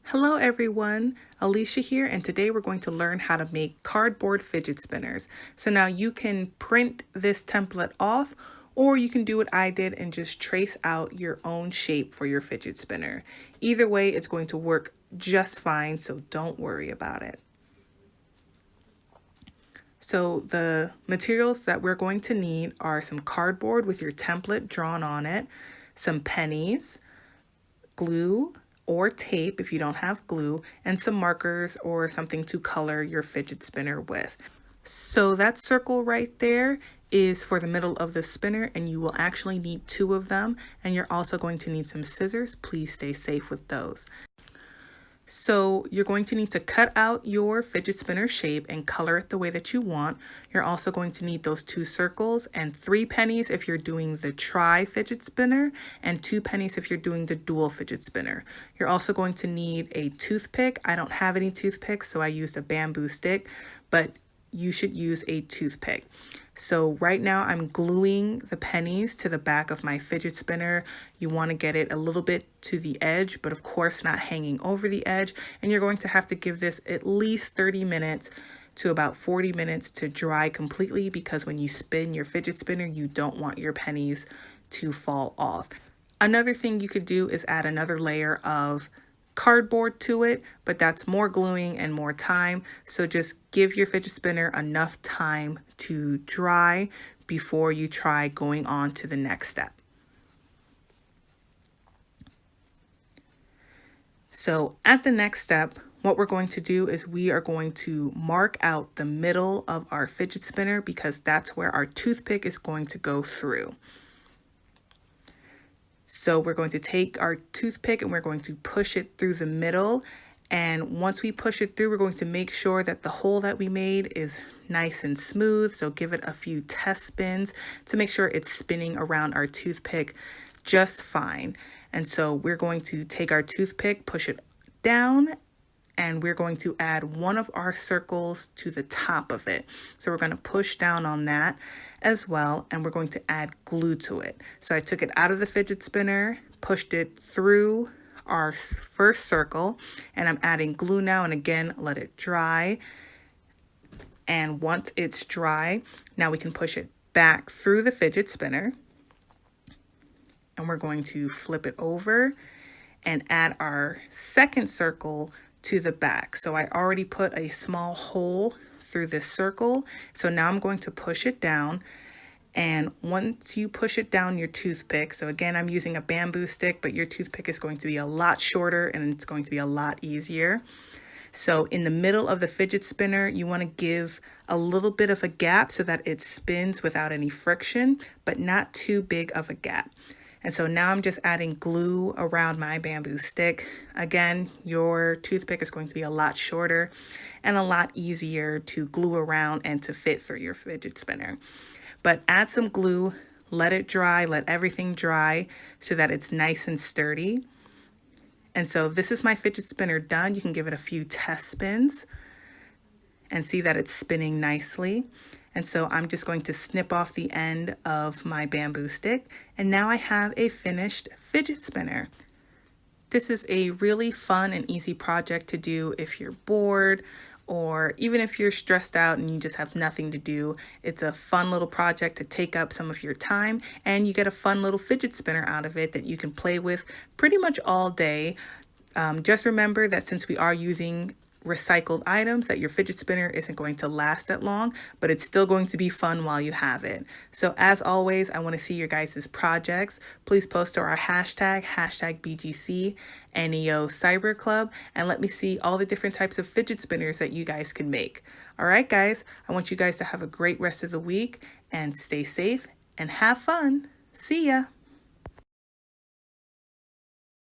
Hello everyone, Alicia here, and today we're going to learn how to make cardboard fidget spinners. So now you can print this template off, or you can do what I did and just trace out your own shape for your fidget spinner. Either way, it's going to work just fine, so don't worry about it. So the materials that we're going to need are some cardboard with your template drawn on it, some pennies, glue or tape if you don't have glue, and some markers or something to color your fidget spinner with. So that circle right there is for the middle of the spinner, and you will actually need 2 of them, and you're also going to need some scissors. Please stay safe with those. So you're going to need to cut out your fidget spinner shape and color it the way that you want. You're also going to need those 2 circles and 3 pennies if you're doing the tri fidget spinner, and 2 pennies if you're doing the dual fidget spinner. You're also going to need a toothpick. I don't have any toothpicks, so I used a bamboo stick, but you should use a toothpick. So right now I'm gluing the pennies to the back of my fidget spinner. You want to get it a little bit to the edge, but of course not hanging over the edge. And you're going to have to give this at least 30 minutes to about 40 minutes to dry completely, because when you spin your fidget spinner, you don't want your pennies to fall off. Another thing you could do is add another layer of cardboard to it, but that's more gluing and more time. So just give your fidget spinner enough time to dry before you try going on to the next step. So at the next step, what we're going to do is we are going to mark out the middle of our fidget spinner, because that's where our toothpick is going to go through. So we're going to take our toothpick and we're going to push it through the middle. And once we push it through, we're going to make sure that the hole that we made is nice and smooth. So give it a few test spins to make sure it's spinning around our toothpick just fine. And so we're going to take our toothpick, push it down, and we're going to add one of our circles to the top of it. So we're going to push down on that as well, and we're going to add glue to it. So I took it out of the fidget spinner, pushed it through our first circle, and I'm adding glue now, and again, let it dry. And once it's dry, now we can push it back through the fidget spinner, and we're going to flip it over and add our second circle to the back. So I already put a small hole through this circle. So now I'm going to push it down. And once you push it down your toothpick, so again, I'm using a bamboo stick, but your toothpick is going to be a lot shorter and it's going to be a lot easier. So in the middle of the fidget spinner, you want to give a little bit of a gap so that it spins without any friction, but not too big of a gap. And so now I'm just adding glue around my bamboo stick. Again, your toothpick is going to be a lot shorter and a lot easier to glue around and to fit through your fidget spinner. But add some glue, let it dry, let everything dry so that it's nice and sturdy. And so this is my fidget spinner done. You can give it a few test spins and see that it's spinning nicely. And so I'm just going to snip off the end of my bamboo stick, and now I have a finished fidget spinner. This is a really fun and easy project to do if you're bored, or even if you're stressed out and you just have nothing to do. It's a fun little project to take up some of your time, and you get a fun little fidget spinner out of it that you can play with pretty much all day. Just remember that since we are using recycled items, that your fidget spinner isn't going to last that long, but it's still going to be fun while you have it. So as always, I want to see your guys' projects. Please post to our hashtag BGC NEO Cyber Club, and let me see all the different types of fidget spinners that you guys can make. All right, guys, I want you guys to have a great rest of the week and stay safe and have fun. See ya.